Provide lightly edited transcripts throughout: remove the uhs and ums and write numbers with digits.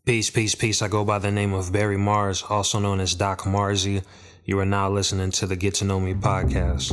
Peace, peace, peace. I go by the name of Barry Mars, also known as Doc Marzi. You are now listening to the Get to Know Me podcast.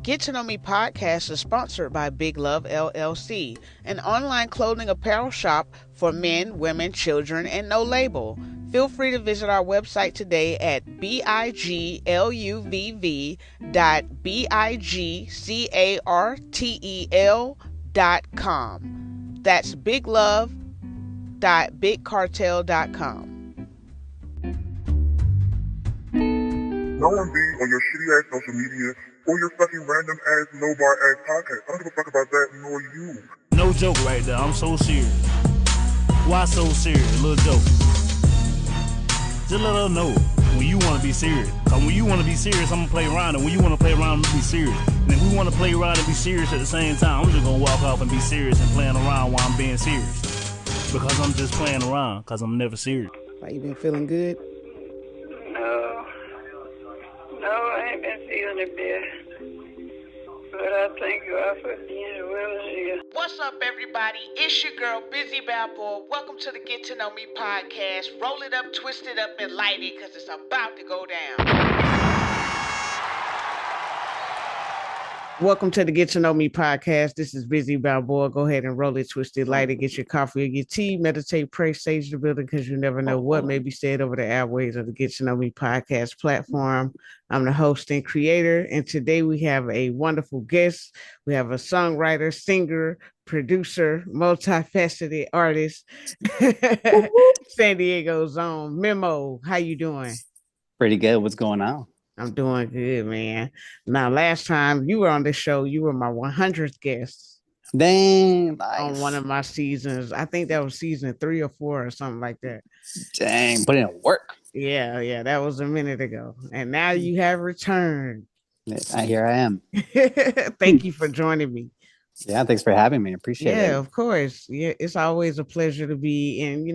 Get to Know Me podcast is sponsored by Big Love LLC, an online clothing apparel shop for men, women, children, and no label. Feel free to visit our website today at bigluv.bigcartel.com. That's biglove.bigcartel.com. No one be on your shitty ass social media or your fucking random ass no bar ass podcast. I don't give a fuck about that nor you. No joke right there. I'm so serious. Why so serious? Little joke. Just let her know when you want to be serious. Cause when you want to be serious, I'm gonna play around, and when you want to play around, I'm gonna be serious. And if we want to play around and be serious at the same time, I'm just gonna walk off and be serious and playing around while I'm being serious. Because I'm just playing around. Cause I'm never serious. Why, you been feeling good? No, I ain't been feeling it bad. But I thank God for being as well as you. What's up, everybody? It's your girl, Bizzy Balboa. Welcome to the Get to Know Me podcast. Roll it up, twist it up, and light it, because it's about to go down. Welcome to the Get to Know Me podcast. This is Bizzy Balboa. Go ahead and roll it, twist it, light it, get your coffee or your tea, meditate, pray, sage the building, because you never know what may be said over the airways of the Get to Know Me podcast platform. I'm the host and creator, and today we have a wonderful guest. We have a songwriter, singer, producer, multifaceted artist, San Diego's own Memo. How you doing? Pretty good. What's going on? I'm doing good, man. Now, last time you were on the show, you were my 100th guest. Dang, nice. On one of my seasons. I think that was season 3 or 4 or something like that. Dang, put in work. Yeah, that was a minute ago. And now you have returned. Here I am. Thank you for joining me. Yeah, thanks for having me. Appreciate it. Yeah, of course. Yeah, it's always a pleasure to be in,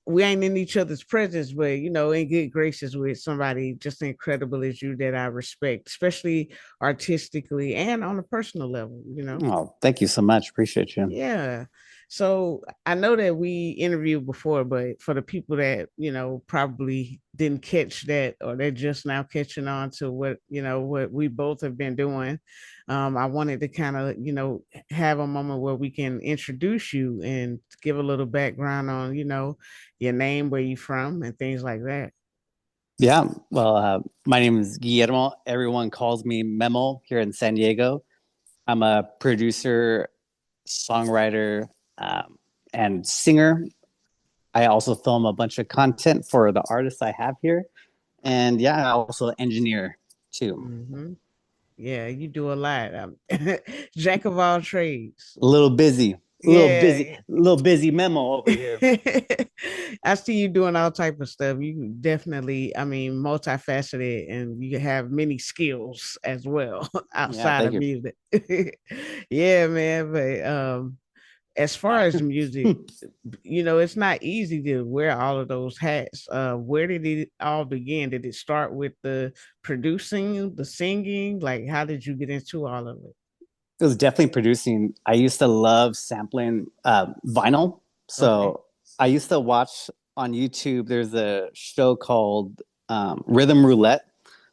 we ain't in each other's presence, but, in good graces with somebody just incredible as you that I respect, especially artistically and on a personal level, Oh, thank you so much. Appreciate you. Yeah. So I know that we interviewed before, but for the people that, probably didn't catch that, or they're just now catching on to what we both have been doing, I wanted to kind of, have a moment where we can introduce you and give a little background on, your name, where you from, and things like that. Yeah. Well, my name is Guillermo. Everyone calls me Memo here in San Diego. I'm a producer, songwriter, and singer. I also film a bunch of content for the artists I have here. And yeah, I also engineer too. Mm-hmm. Yeah, you do a lot. Jack of all trades. A little busy. Little busy Memo over here. I see you doing all type of stuff. You definitely, multifaceted, and you have many skills as well outside of music. Yeah, man. But as far as music, it's not easy to wear all of those hats. Where did it all begin? Did it start with the producing, the singing? Like, how did you get into all of it? It was definitely producing. I used to love sampling vinyl. So I used to watch on YouTube, there's a show called Rhythm Roulette.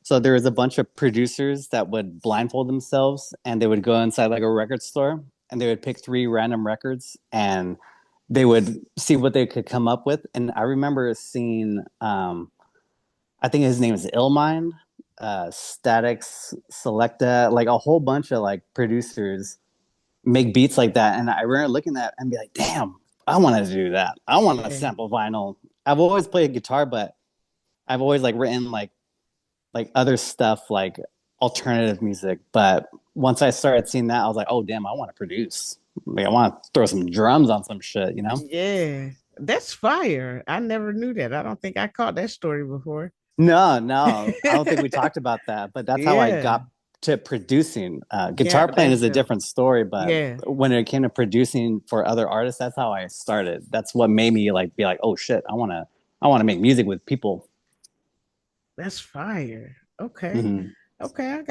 So there was a bunch of producers that would blindfold themselves, and they would go inside like a record store, and they would pick 3 random records, and they would see what they could come up with. And I remember seeing, I think his name is Illmind, Statics, Selecta, like a whole bunch of like producers make beats like that. And I remember looking at that and be like, damn, I want to do that. I want to sample vinyl. I've always played guitar, but I've always like written like other stuff, like alternative music. But once I started seeing that, I was like, oh damn, I want to produce. Like, I want to throw some drums on some shit, Yeah, that's fire. I never knew that. I don't think I caught that story before. No, I don't think we talked about that, but that's how I got to producing. Guitar playing is a different story, but when it came to producing for other artists, that's how I started. That's what made me like be like, oh shit, I want to make music with people. That's fire. Okay. Mm-hmm. Okay, I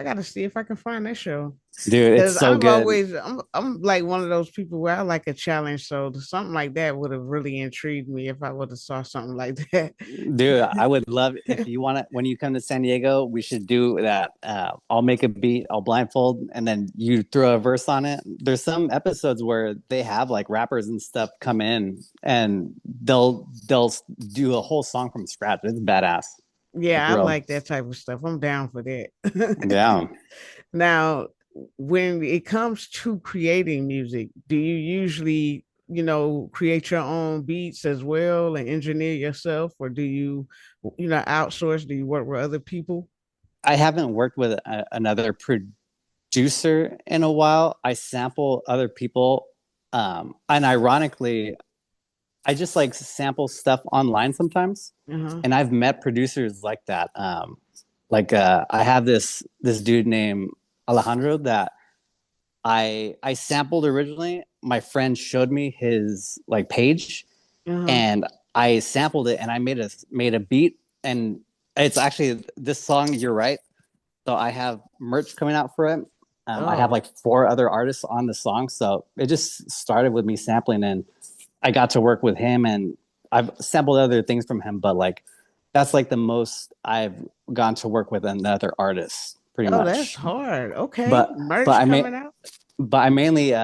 gotta see if I can find that show. Dude, it's Because so good. I'm like one of those people where I like a challenge. So something like that would have really intrigued me if I would have saw something like that. Dude, I would love if you want to, when you come to San Diego, we should do that. I'll make a beat, I'll blindfold, and then you throw a verse on it. There's some episodes where they have like rappers and stuff come in and they'll do a whole song from scratch. It's badass. Like Yeah, I real. like that type of stuff. I'm down for that. Yeah. Now, when it comes to creating music, do you usually, create your own beats as well and engineer yourself, or do you, outsource? Do you work with other people? I haven't worked with another producer in a while. I sample other people. And ironically, I just like sample stuff online sometimes. Uh-huh. And I've met producers like that. I have this dude named Alejandro that I sampled originally. My friend showed me his like page, Uh-huh. and I sampled it and I made a beat. And it's actually this song. You're right. So I have merch coming out for it. I have Oh, like four other artists on the song. So it just started with me sampling, and I got to work with him, and I've sampled other things from him, but like that's like the most I've gone to work with another artist, pretty oh, that's much. hard. Okay. But but Merch I may coming out. but I mainly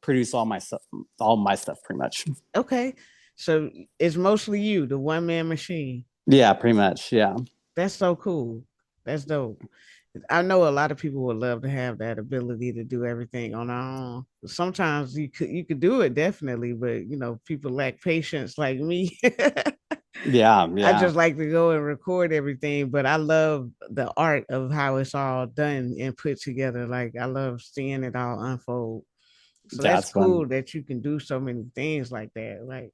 produce all my stuff pretty much. Okay. So it's mostly you, the one man machine. Yeah, pretty much. Yeah. That's so cool. That's dope. I know a lot of people would love to have that ability to do everything on our own. Sometimes you could do it definitely, but people lack patience like me. Yeah, I yeah. just like to go and record everything, but I love the art of how it's all done and put together. Like I love seeing it all unfold. So that's That's fun. cool that you can do so many things like that. Like,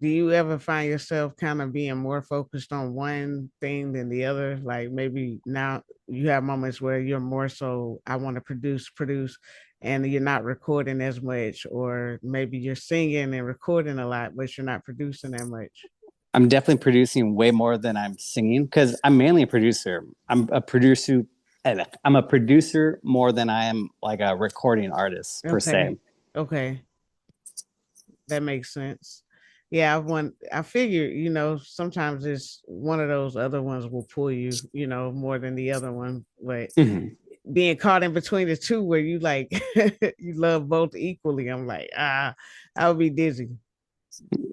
do you ever find yourself kind of being more focused on one thing than the other? Like maybe now you have moments where you're more so, I want to produce, and you're not recording as much, or maybe you're singing and recording a lot, but you're not producing that much. I'm definitely producing way more than I'm singing because I'm mainly a producer. I'm a producer more than I am like a recording artist per se. Okay. Okay. That makes sense. Yeah, I figure, sometimes it's one of those other ones will pull you, more than the other one. But Mhm. being caught in between the two where you like you love both equally, I'm like, I would be dizzy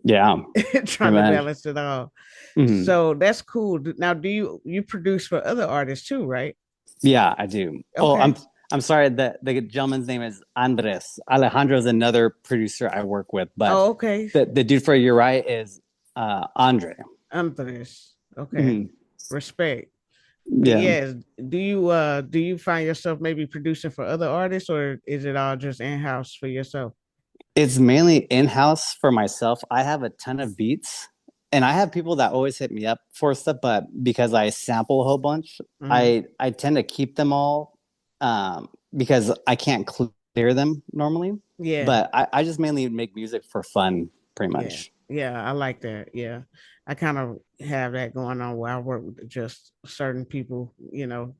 Yeah, pretty trying to much. balance it all. Mhm. So that's cool. Now, do you produce for other artists too, right? Yeah, I do. Oh, Okay. I'm sorry. The gentleman's name is Andres. Alejandro is another producer I work with, but Oh, okay. the dude for You're Right is Andre. Andres. Okay. Mhm. Respect. But Yeah, yes, do you find yourself maybe producing for other artists, or is it all just in-house for yourself? it's mainly in house for myself. I have a ton of beats, and I have people that always hit me up for stuff. But because I sample a whole bunch, Hmm. I tend to keep them all because I can't clear them normally. Yeah. But I just mainly make music for fun, pretty Yeah. much. Yeah, I like that. Yeah. I kind of have that going on where I work with just certain people.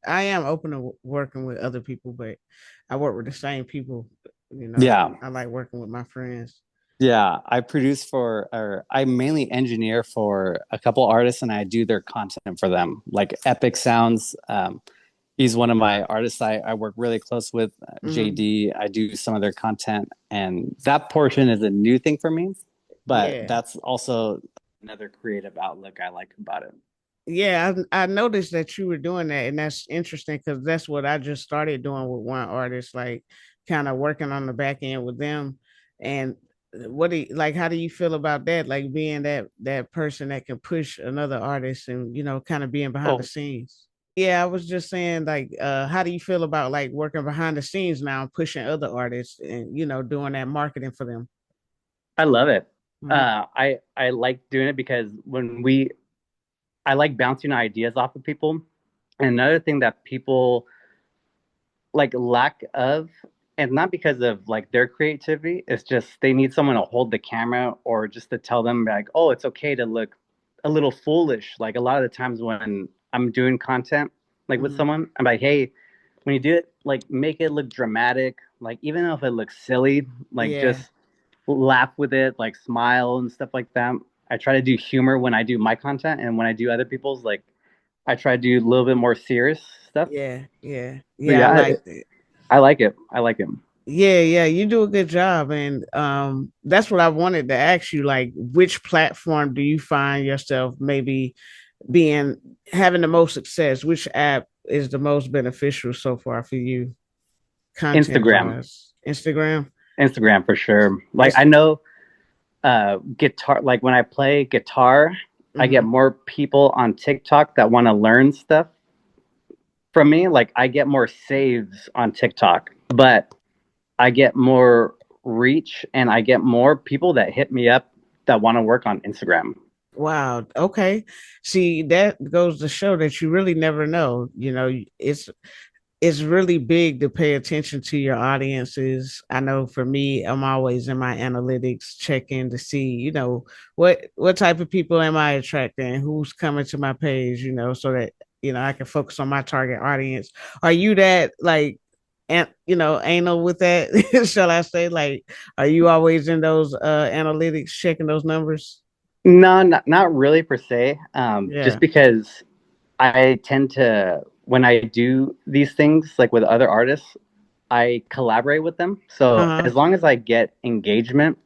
I am open to working with other people, but I work with the same people. Yeah. I like working with my friends. Yeah, I produce for, or I mainly engineer for a couple artists, and I do their content for them. Like Epic Sounds, he's one of my artists I work really close with. Hmm. JD, I do some of their content, and that portion is a new thing for me, but Yeah. that's also another creative outlook I like about it. Yeah, I noticed that you were doing that, and that's interesting because that's what I just started doing with one artist, like kind of working on the back end with them. And what do you like? How do you feel about that? Like being that person that can push another artist, and kind of being behind the Oh, scenes. Yeah, I was just saying, like, how do you feel about like working behind the scenes now, pushing other artists, and doing that marketing for them? I love it. Mhm. I like doing it because I like bouncing ideas off of people. And another thing that people like lack of, and not because of like their creativity, it's just they need someone to hold the camera or just to tell them like, oh, it's okay to look a little foolish. Like a lot of the times when I'm doing content, like with someone, I'm like, hey, when you do it, like make it look dramatic. Like even if it looks silly, like Yeah. just laugh with it, like smile and stuff like that. I try to do humor when I do my content, and when I do other people's, like I try to do a little bit more serious stuff. Yeah. Yeah. But Yeah. I yeah, like that. I like it. I like it. Yeah, yeah, you do a good job, and that's what I wanted to ask you. Like, which platform do you find yourself maybe being having the most success? Which app is the most beneficial so far for you, content Instagram, wise? Instagram. Instagram for sure. Like It's I know, guitar. Like when I play guitar, I get mhm. more people on TikTok that want to learn stuff from me. Like I get more saves on TikTok, but I get more reach and I get more people that hit me up that want to work on Instagram. Wow. Okay. See, that goes to show that you really never know. It's really big to pay attention to your audiences. I know for me, I'm always in my analytics checking to see, what type of people am I attracting, who's coming to my page, so that I can focus on my target audience. Are you that like and anal with that? Shall I say? Like, are you always in those analytics checking those numbers? No, not really per se. Just Yeah. because I tend to, when I do these things, like with other artists, I collaborate with them. So Uh-huh. as long as I get engagement,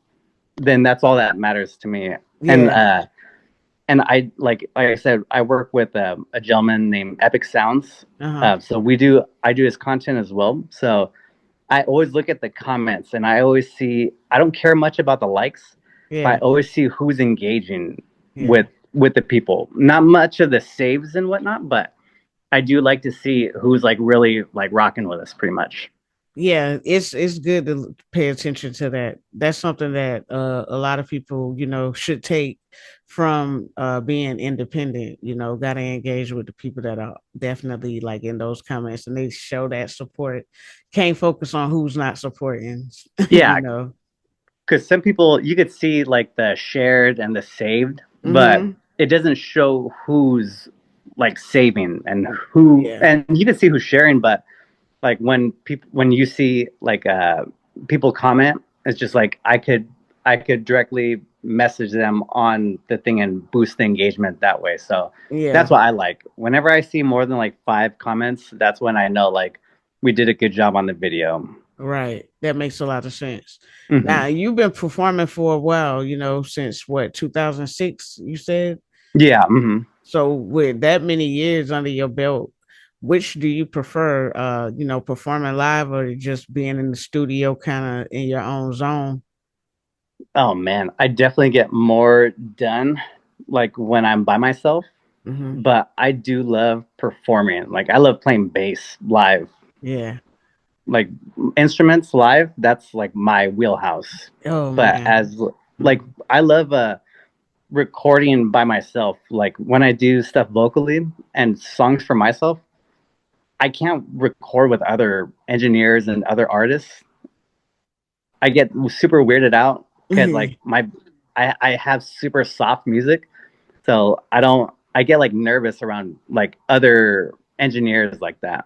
then that's all that matters to me. And Yeah. I like I said, I work with a gentleman named Epic Sounds. Uh-huh. So I do his content as well. So I always look at the comments and I always see, I don't care much about the likes, but I Yeah. always see who's engaging Yeah. with the people. Not much of the saves and whatnot, but I do like to see who's like really like rocking with us pretty much. Yeah, it's good to pay attention to that. That's something that a lot of people, should take from being independent. Got to engage with the people that are definitely like in those comments, and they show that support. Can't focus on who's not supporting. you Yeah, know. because some people you could see like the shared and the saved, but Mm-hmm. it doesn't show who's like saving and who, Yeah. and you can see who's sharing, but like when you see like people comment, it's just like I could directly message them on the thing and boost the engagement that way. So that's Yeah. what I like. Whenever I see more than like 5 comments, that's when I know like we did a good job on the video. Right. That makes a lot of sense. Hmm. Now you've been performing for a while. Since what 2006? You said. Yeah. Hmm. So with that many years under your belt, which do you prefer? Performing live or just being in the studio kind of in your own zone? Oh man, I definitely get more done like when I'm by myself, Hmm. but I do love performing. Like I love playing bass live. Yeah. Like instruments live, that's like my wheelhouse. Oh But man. as like I love recording by myself. Like when I do stuff vocally and songs for myself, I can't record with other engineers and other artists. I get super weirded out because like I have super soft music, so I get like nervous around like other engineers like that.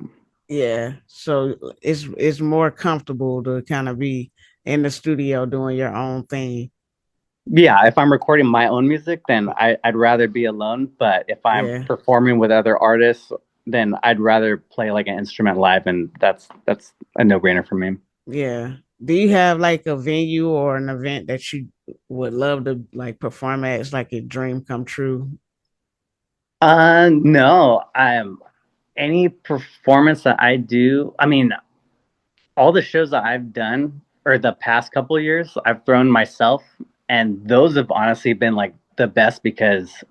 Yeah. So it's more comfortable to kind of be in the studio doing your own thing. Yeah, if I'm recording my own music, then I'd rather be alone. But if I'm Yeah. performing with other artists, then I'd rather play like an instrument live, and that's a no brainer for me. Yeah. Do you have like a venue or an event that you would love to like perform at? It's like a dream come true. No, I'm any performance that I do. I mean, all the shows that I've done or the past couple of years, I've thrown myself, and those have honestly been like the best because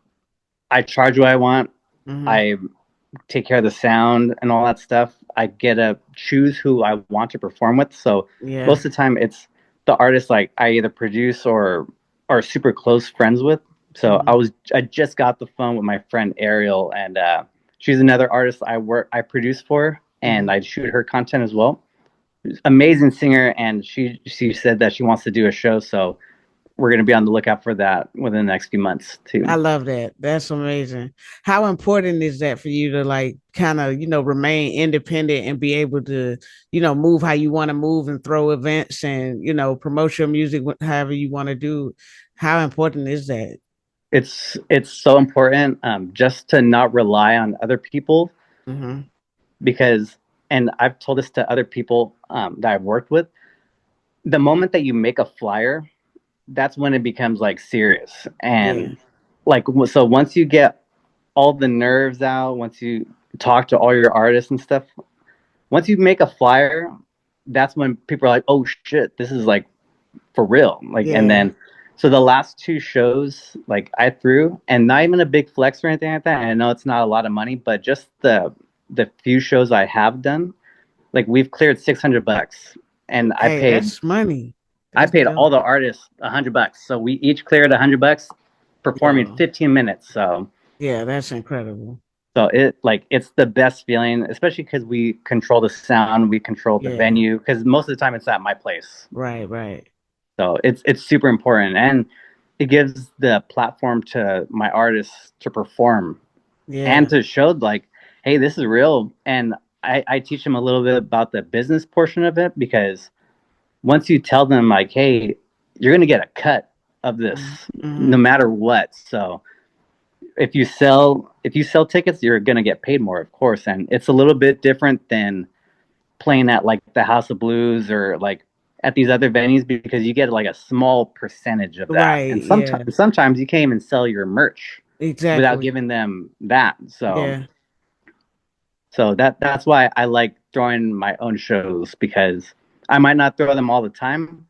I charge what I want. Hmm. I take care of the sound and all that stuff. I get to choose who I want to perform with. So Yeah. most of the time, it's the artist like I either produce or are super close friends with. So Hmm. I just got the phone with my friend Ariel, and she's another artist I produce for, Hmm. and I shoot her content as well. Amazing singer, and she said that she wants to do a show. So we're going to be on the lookout for that within the next few months too. I love that. That's amazing. How important is that for you to like kind of, remain independent and be able to, move how you want to move and throw events and, promote your music however you want to do? How important is that? It's so important, just to not rely on other people, Mm-hmm. because, and I've told this to other people that I've worked with, the moment that you make a flyer, that's when it becomes like serious. Yeah. And like, so once you get all the nerves out, once you talk to all your artists and stuff, once you make a flyer, that's when people are like, oh shit, this is like for real. Like, and Yeah. then, so the last two shows, like I threw, and not even a big flex or anything like that. And I know it's not a lot of money, but just the few shows I have done, like we've cleared $600, and Hey, that's money. I That's paid dope. all the artists $100. So we each cleared $100, performing Yo. 15 minutes. So Yeah, that's incredible. it's the best feeling, especially because we control the sound, we control the Yeah. venue. Because most of the time it's at my place. Right, right. So it's super important, and it gives the platform to my artists to perform and Yeah. to show like, hey, this is real. And I teach them a little bit about the business portion of it, because once you tell them like, hey, you're gonna get a cut of this no Mm-hmm. matter what. So if you sell tickets, you're gonna get paid more, of course. And it's a little bit different than playing at like the House of Blues or like at these other venues, because you get like a small percentage of that. Right. And Yeah. sometimes you can't even sell your merch without Exactly. giving them that. So Yeah. that's why I like throwing my own shows, because I might not throw them all the time,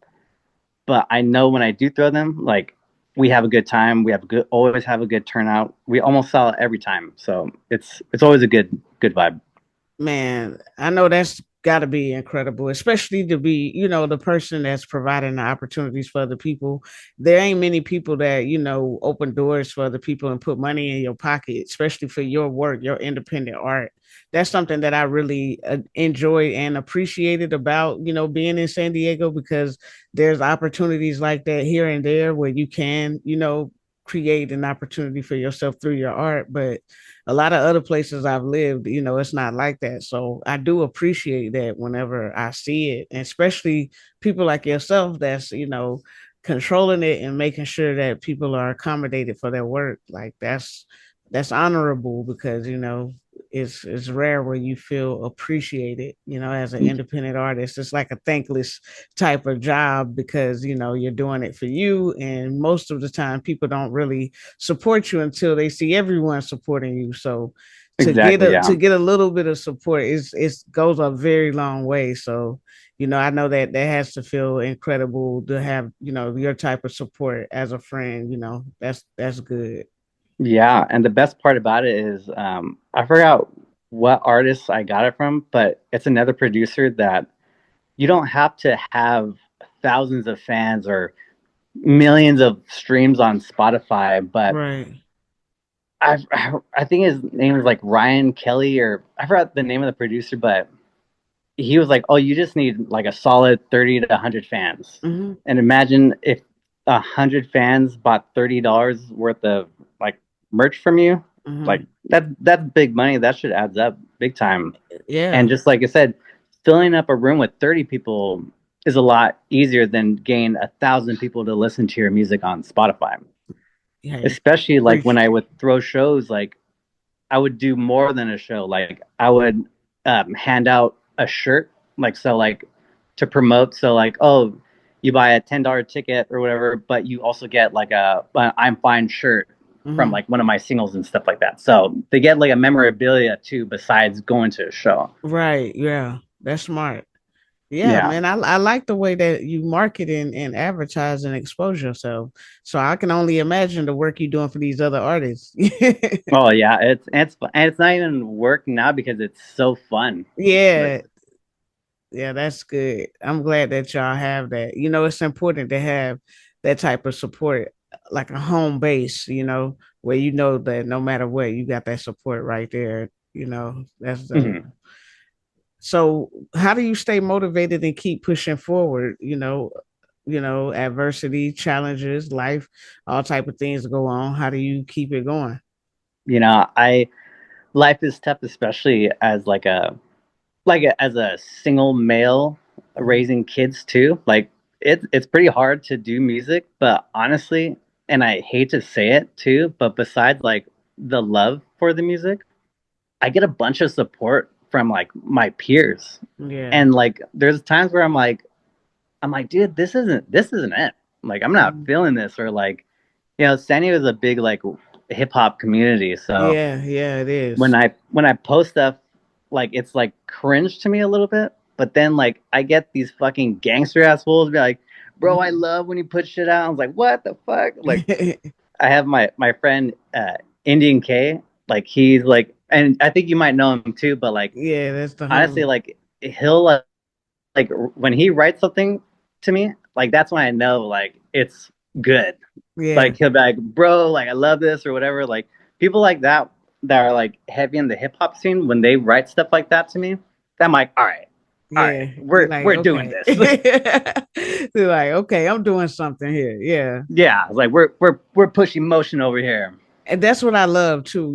but I know when I do throw them, like we have a good time. We have always have a good turnout. We almost sell it every time. So it's always a good vibe. Man, I know that's got to be incredible, especially to be, the person that's providing the opportunities for other people. There ain't many people that, open doors for other people and put money in your pocket, especially for your work, your independent art. That's something that I really enjoy and appreciated about, being in San Diego, because there's opportunities like that here and there where you can, create an opportunity for yourself through your art. But a lot of other places I've lived, it's not like that. So I do appreciate that whenever I see it, and especially people like yourself that's, controlling it and making sure that people are accommodated for their work. Like that's honorable, because, it's rare where you feel appreciated, as an independent artist. It's like a thankless type of job, because, you're doing it for you. And most of the time people don't really support you until they see everyone supporting you. So Exactly. Yeah. to get a little bit of support is goes a very long way. So, I know that that has to feel incredible to have, your type of support as a friend. That's good. Yeah, and the best part about it is, I forgot what artist I got it from, but it's another producer that you don't have to have thousands of fans or millions of streams on Spotify. But Right. I think his name is like Ryan Kelly, or I forgot the name of the producer, but he was like, "Oh, you just need like a solid 30 to 100 fans." Mm-hmm. And imagine if 100 fans bought $30 worth of like merch from you. Like Mm-hmm. that's big money. That should adds up big time. And Yeah. just like I said, filling up a room with 30 people is a lot easier than getting 1,000 people to listen to your music on Spotify. Hey, Especially like when preach. I would throw shows, like I would do more than a show. Like I would hand out a shirt, like so, like to promote. So like, oh, you buy a $10 ticket or whatever, but you also get like a I'm fine shirt from Mm-hmm. like one of my singles and stuff like that. So they get like a memorabilia too, besides going to a show. Right. Yeah. That's smart. Yeah, Yeah. man. I like the way that you market and advertise and expose yourself. So I can only imagine the work you're doing for these other artists. Oh yeah, it's not even work now because it's so fun. Like, Yeah. Yeah, that's good. I'm glad that y'all have that. It's important to have that type of support, like a home base, where that no matter what, you got that support right there. That's dope. mhm. So how do you stay motivated and keep pushing forward? adversity, challenges, life, all type of things go on. How do you keep it going? I life is tough, especially as as a single male raising kids too. Like it's pretty hard to do music, but honestly, and I hate to say it too, but besides like the love for the music, I get a bunch of support from like my peers. Yeah. And like there's times where I'm like, dude, this isn't it. Like I'm not Mhm. feeling this, or like, San Diego is a big like hip hop community. So Yeah, yeah, it is. when I post stuff, like it's like cringe to me a little bit. But then like I get these fucking gangster ass fools be like, bro, I love when you put shit out. I was like, what the fuck? Like I have my friend Indian K, like he's like, and I think you might know him too, but like Yeah, that's the honestly, home. like he'll like when he writes something to me, like that's when I know like it's good. Yeah. Like he'll be like, bro, like I love this or whatever. Like people like that are like heavy in the hip hop scene, when they write stuff like that to me, I'm like, all right, Yeah. You're like, we're doing okay. this. You're like, okay, I'm doing something here. Yeah. Yeah, like we're pushing motion over here. And that's what I love too,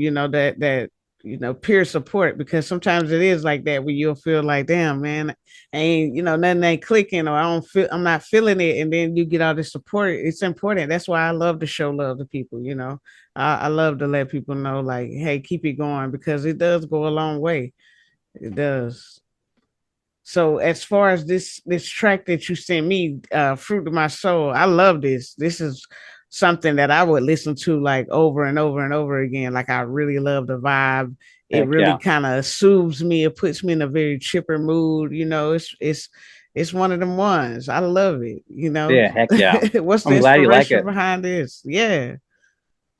peer support, because sometimes it is like that where you'll feel like, damn, man, ain't, nothing ain't clicking, or I'm not feeling it. And then you get all this support. It's important. That's why I love to show love to people. I love to let people know, like, hey, keep it going, because it does go a long way. It does. So as far as this track that you sent me, Fruit of My Soul, I love this. This is something that I would listen to like over and over and over again. Like, I really love the vibe. It Heck really yeah. kind of soothes me. It puts me in a very chipper mood. It's one of them ones. I love it. Yeah, heck yeah. What's the I'm glad you like inspiration it. behind this? Yeah.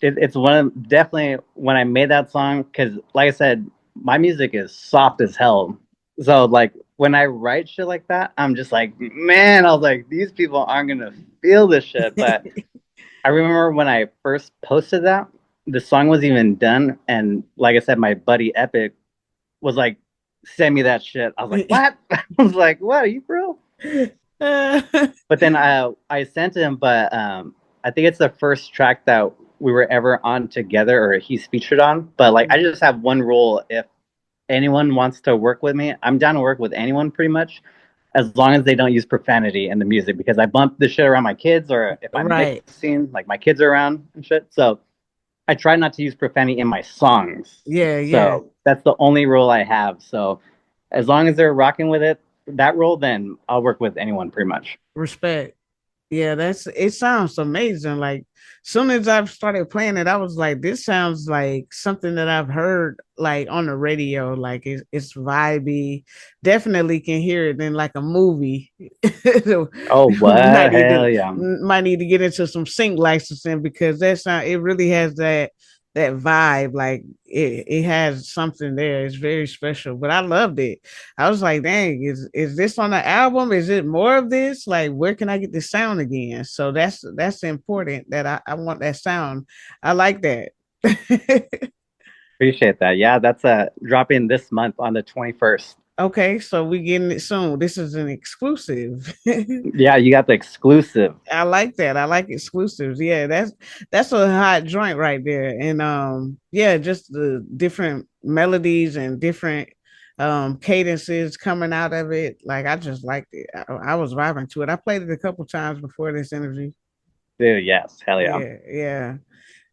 It's one of definitely when I made that song, because like I said, my music is soft as hell. So like when I write shit like that, I'm just like, man, I was like, these people aren't gonna feel this shit. But I remember when I first posted that, the song was even done, and like I said, my buddy Epic was like, send me that shit. I was like, what? I was like, what? Are you bro? But then I sent him, but I think it's the first track that we were ever on together, or he's featured on. But like I just have one rule: if anyone wants to work with me, I'm down to work with anyone pretty much, as long as they don't use profanity in the music, because I bump the shit around my kids, or if I'm Right. mixing, like my kids are around and shit. So I try not to use profanity in my songs. Yeah, yeah. So that's the only rule I have. So as long as they're rocking with that rule, then I'll work with anyone pretty much. Respect. Yeah, it sounds amazing. Like, soon as I started playing it, I was like, this sounds like something that I've heard like on the radio. Like, it's vibey. Definitely can hear it in like a movie. Oh, might what? need to Hell yeah. might need to get into some sync licensing, because it really has that vibe. Like, it has something there. It's very special. But I loved it. I was like, dang, is this on the album? Is it more of this? Like, where can I get the sound again? So that's important, that I want that sound. I like that. Appreciate that. Yeah, that's dropping this month on the 21st. Okay, so we getting it soon. This is an exclusive. Yeah, you got the exclusive. I like that. I like exclusives. Yeah, that's a hot joint right there. And yeah, just the different melodies and different cadences coming out of it. Like, I just liked it. I was vibing to it. I played it a couple times before this interview. Dude, yes. Hell yeah. Yeah, yeah.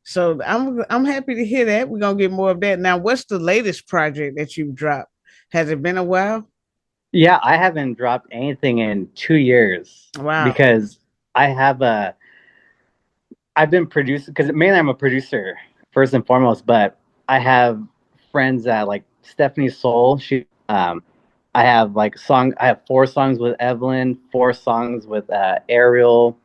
So I'm happy to hear that. We're gonna get more of that. Now, what's the latest project that you've dropped? Has it been a while? Yeah, I haven't dropped anything in 2 years Wow. because I have a I've been producing, because mainly I'm a producer first and foremost, but I have friends that like Stephanie Soul. I have 4 songs with Evelyn, 4 songs with Ariel.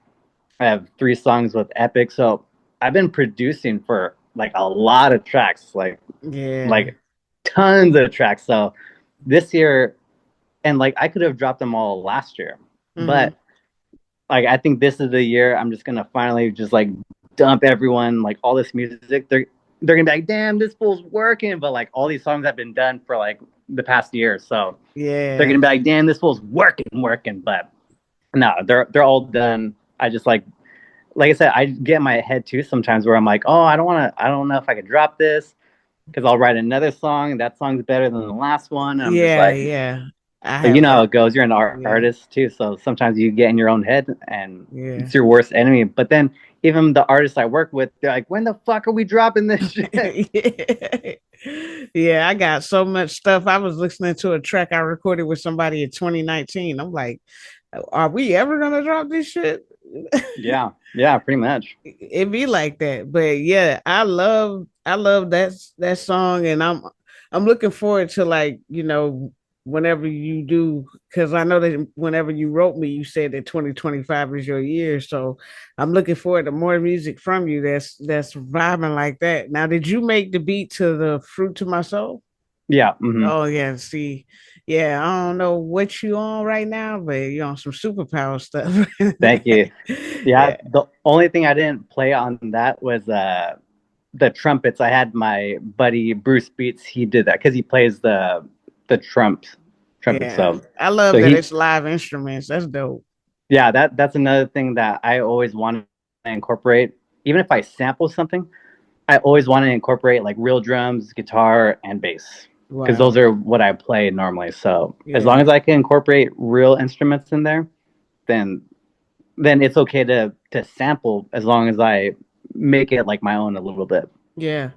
I have 3 songs with Epic. So I've been producing for like a lot of tracks, Yeah. like tons of tracks. So this year, and like I could have dropped them all last year, Hmm. but like I think this is the year I'm just gonna finally just like dump everyone, like all this music. They're gonna be like, damn, this fool's working. But like all these songs have been done for like the past year, so they're Yeah. gonna be like, damn, this fool's working. But No, they're all done. I just like I said, I get in my head too sometimes where I'm like, oh, I don't know if I could drop this because I'll write another song. That song's better than the last one. And I'm just Yeah, like, yeah. I but you have know how that. it goes. You're an Yeah, artist too, so sometimes you get in your own head, and yeah. it's your worst enemy. But then even the artists I work with, they're like, "When the fuck are we dropping this shit?" Yeah. Yeah, I got so much stuff. I was listening to a track I recorded with somebody in 2019. I'm like, are we ever gonna drop this shit? Yeah, yeah, pretty much. It be like that. But yeah, I love that song, and I'm looking forward to, like, whenever you do, because I know that whenever you wrote me, you said that 2025 is your year. So I'm looking forward to more music from you that's vibing like that. Now, did you make the beat to the Fruit to My Soul? Yeah. Hmm. Oh yeah, see, yeah, I don't know what you on right now, but you on some superpower stuff. Thank you. Yeah, Yeah, the only thing I didn't play on that was the trumpets. I had my buddy Bruce Beats. He did that because he plays the trumpet. yeah. So I love so that he it's live instruments. That's dope. yeah, that's another thing that I always want to incorporate. Even if I sample something, I always want to incorporate like real drums, guitar, and bass because those Wow. are what I play normally. So as long Yeah. as I can incorporate real instruments in there, then it's okay to sample as long as I make it like my own a little bit. Yeah.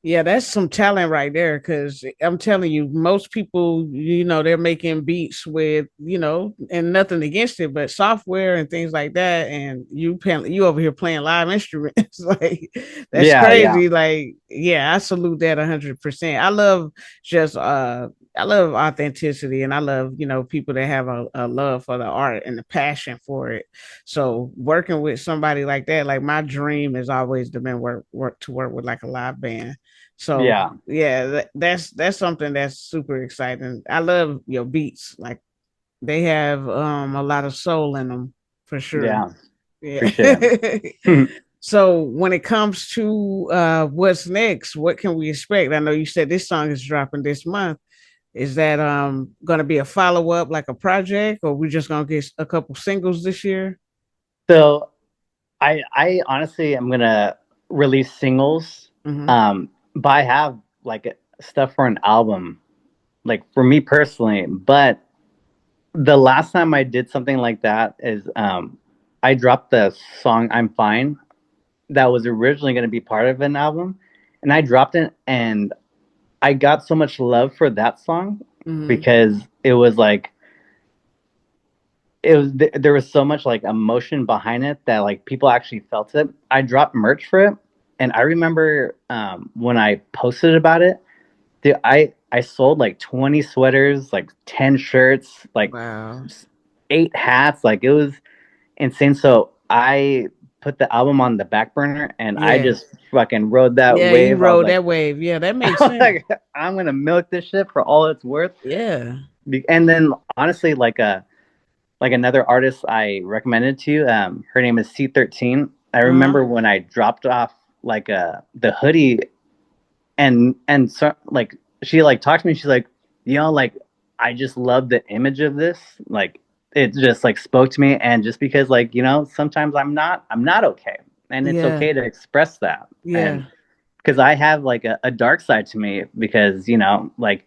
Yeah, that's some talent right there. Cause I'm telling you, most people, they're making beats with, and nothing against it, but software and things like that. And you over here playing live instruments. Like, that's Yeah, yeah, crazy. Like, yeah, I salute that 100%. Just I love authenticity, and I love, people that have a love for the art and the passion for it. So working with somebody like that, like, my dream has always been work with like a live band. So yeah, yeah, that's something that's super exciting. I love your beats. Like, they have a lot of soul in them for sure. yeah. Yeah. Appreciate it. So when it comes to what's next, what can we expect? I know you said this song is dropping this month. Is that gonna be a follow-up, like a project, or we just gonna get a couple singles this year? So I honestly am gonna release singles, Mm-hmm. but I have like stuff for an album, like for me personally. But the last time I did something like that is I dropped the song "I'm Fine" that was originally going to be part of an album, and I dropped it, and I got so much love for that song Mm-hmm. because it was like there was so much like emotion behind it that like people actually felt it. I dropped merch for it, and I remember when I posted about it, dude, I sold like 20 sweaters, like 10 shirts, like Wow. 8 hats. Like it was insane. So I put the album on the back burner, and I Yeah. just fucking rode that Yeah, you wave. I was rode like, that wave. Yeah, that I makes was sense. like, I'm gonna milk this shit for all it's worth. Yeah. And then honestly, like another artist I recommended to you, her name is C13. I Uh-huh. remember when I dropped off like the hoodie, and so like she like talked to me. She's like, like I just love the image of this. Like it just like spoke to me, and just because like sometimes I'm not okay, and it's Yeah. okay to express that. And Yeah. because I have like a dark side to me, because like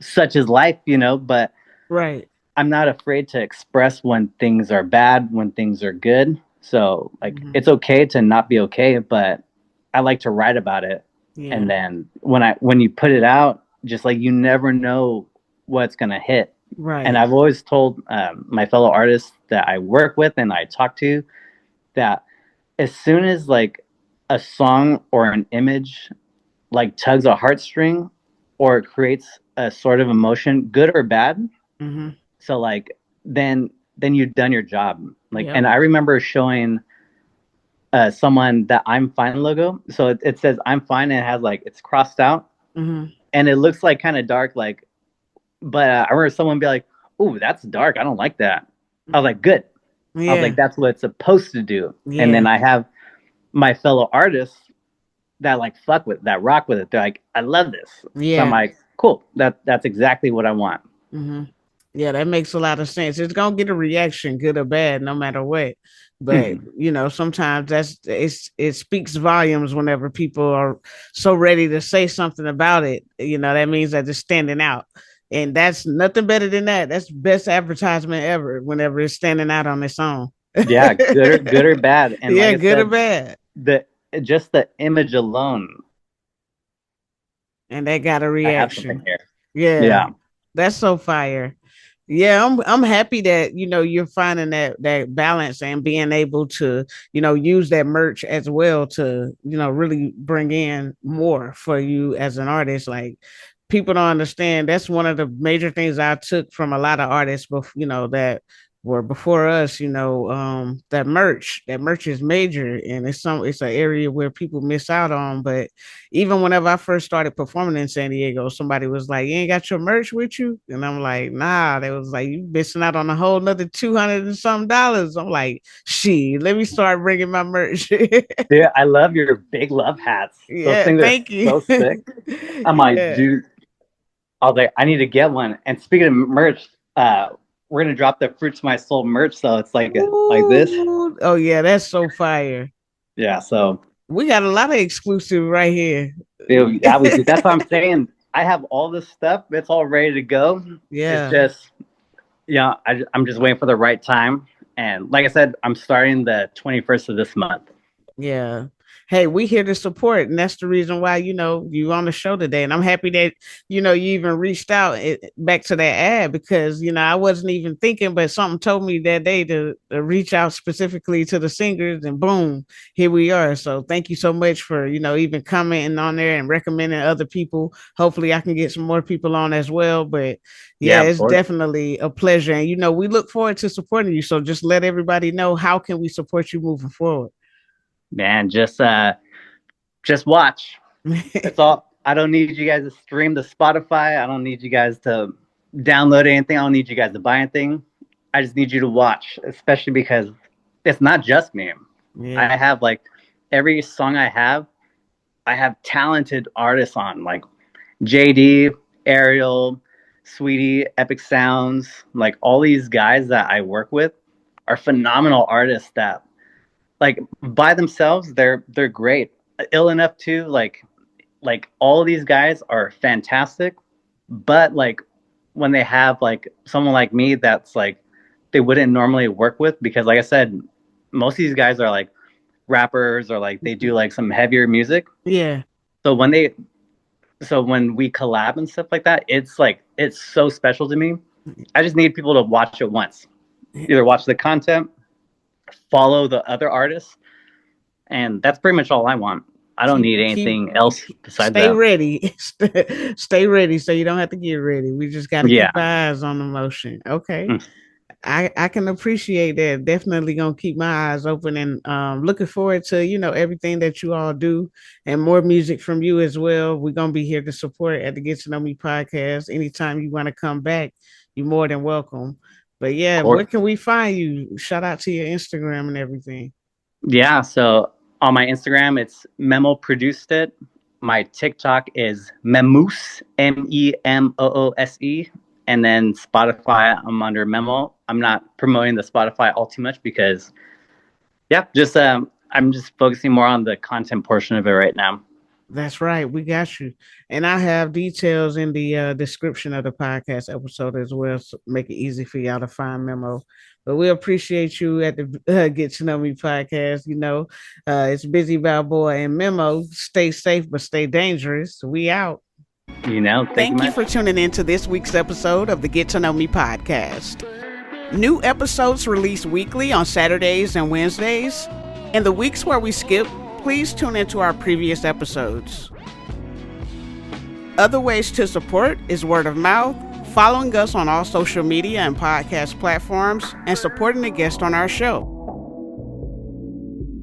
such is life, but Right. I'm not afraid to express when things are bad, when things are good. So like Hmm. it's okay to not be okay, but I like to write about it. Yeah. And then when you put it out, just like you never know what's gonna hit. And Right. I've always told my fellow artists that I work with and I talk to that as soon as like a song or an image like tugs a heartstring or creates a sort of emotion, good or bad, Hmm. so like then you've done your job. Like, Yep. and I remember showing someone that "I'm Fine" logo. So it says "I'm Fine" and it has like it's crossed out, Hmm. and it looks like kind of dark. Like, but I remember someone be like, "Ooh, that's dark. I don't like that." I was like, "Good." I was like, Yeah. "That's what it's supposed to do." And then Yeah. I have my fellow artists that like fuck with that, rock with it. They're like, "I love this." So I'm Yeah. like, "Cool. That's exactly what I want." Hmm. Yeah, that makes a lot of sense. It's gonna get a reaction, good or bad, no matter what. But sometimes it speaks volumes whenever people are so ready to say something about it. That means that it's standing out. And that's nothing better than that. That's best advertisement ever whenever it's standing out on its own. Yeah, good or bad. And Yeah, like I good or said, bad. just the image alone, And that got a I have something reaction. here. Yeah. Yeah. That's so fire. Yeah, I'm happy that you're finding that balance and being able to use that merch as well to really bring in more for you as an artist. Like, people don't understand, that's one of the major things I took from a lot of artists that were before us. That merch is major, and it's an area where people miss out on. But even whenever I first started performing in San Diego, somebody was like, "You ain't got your merch with you?" And I'm like, "Nah." They was like, "You missing out on a whole nother $200 and some dollars." I'm like, "Shit, let me start bringing my merch." Dude, I love your big love hats. Those Yeah, things are thank you. so sick. I'm like, Yeah. dude, I was like, I need to get one. And speaking of merch, we're gonna drop the Fruits of My Soul merch, so it's like this. Ooh, oh yeah, that's so fire. Yeah, so We got a lot of exclusive right here. dude, that's what I'm saying. I have all this stuff, it's all ready to go. It's Yeah. just I'm just waiting for the right time. And like I said, I'm starting the 21st of this month. Yeah. Hey, we here to support, and that's the reason why you on the show today. And I'm happy that you even reached out back to that ad, because I wasn't even thinking, but something told me that day to reach out specifically to the singers, and boom, here we are. So thank you so much for even commenting on there and recommending other people. Hopefully, I can get some more people on as well. But yeah, Yeah, of it's course. definitely a pleasure, and we look forward to supporting you. So just let everybody know, how can we support you moving forward. Man, just watch. That's all. I don't need you guys to stream to Spotify. I don't need you guys to download anything. I don't need you guys to buy anything. I just need you to watch, especially because it's not just me. Yeah. I have like every song I have talented artists on, like JD, Ariel, Sweetie, Epic Sounds, like all these guys that I work with are phenomenal artists that, like, by themselves they're great. Ill enough too, like all of these guys are fantastic, but like when they have like someone like me that's like they wouldn't normally work with, because like I said, most of these guys are like rappers or like they do like some heavier music. Yeah. So when we collab and stuff like that, it's so special to me. I just need people to watch it once, either watch the content, follow the other artists, and that's pretty much all I want. I don't need anything else besides stay that. ready. Stay ready, so you don't have to get ready. We just got to keep our eyes on the motion. Okay. I can appreciate that. Definitely gonna keep my eyes open, and looking forward to everything that you all do, and more music from you as well. We're gonna be here to support at the Get to Know Me podcast. Anytime you want to come back, you're more than welcome. But yeah, where can we find you? Shout out to your Instagram and everything. Yeah, so on my Instagram, it's Memo produced it. My TikTok is Memoose, Memoose. And then Spotify, I'm under Memo. I'm not promoting the Spotify all too much because, I'm just focusing more on the content portion of it right now. That's right. We got you. And I have details in the description of the podcast episode as well, so make it easy for y'all to find Memo. But we appreciate you at the Get to Know Me podcast. It's Bizzy Balboa and Memo. Stay safe, but stay dangerous. We out. Thank you for tuning in to this week's episode of the Get to Know Me podcast. New episodes release weekly on Saturdays and Wednesdays. In the weeks where we skip, please tune into our previous episodes. Other ways to support is word of mouth, following us on all social media and podcast platforms, and supporting the guest on our show.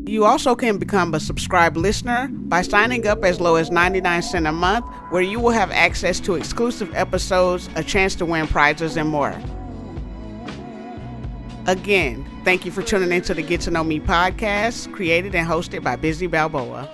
You also can become a subscribed listener by signing up as low as 99 cents a month, where you will have access to exclusive episodes, a chance to win prizes, and more. Again, thank you for tuning into the Get to Know Me podcast, created and hosted by Bizzy Balboa.